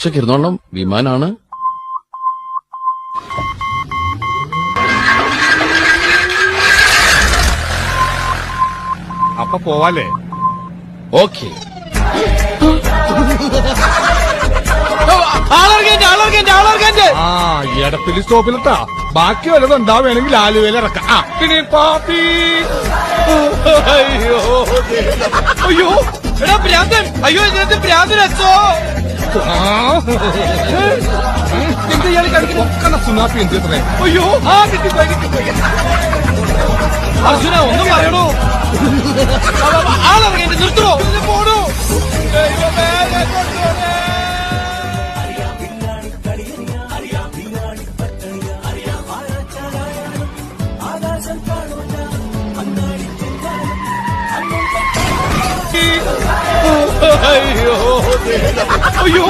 കുറച്ചൊക്കെ ഇരുന്നോളാം, വിമാനാണ്. അപ്പൊ പോവാല്ലേ? ഓക്കെ. ആ എടപ്പിലി സ്റ്റോപ്പിലിട്ടാ. ബാക്കി വല്ലതും ഉണ്ടാവുകയാണെങ്കിൽ ആലുവയിൽ ഇറക്കാം. പാപ്പി. അയ്യോ അയ്യോ എടാ ഭ്രാന്തൻ, അയ്യോ ഇതിനകത്ത് ഭ്രാന്തൻ അച്ചോ. എന്താ ഇയാൾ കളിക്കുന്ന സുനാപ്പി എന്ത്? അയ്യോ കിട്ടിപ്പോയി. അർജുന ഒന്നും പറയണോ? ആളിറങ്ങി നിർത്തണോ? പോണോ? അയ്യോ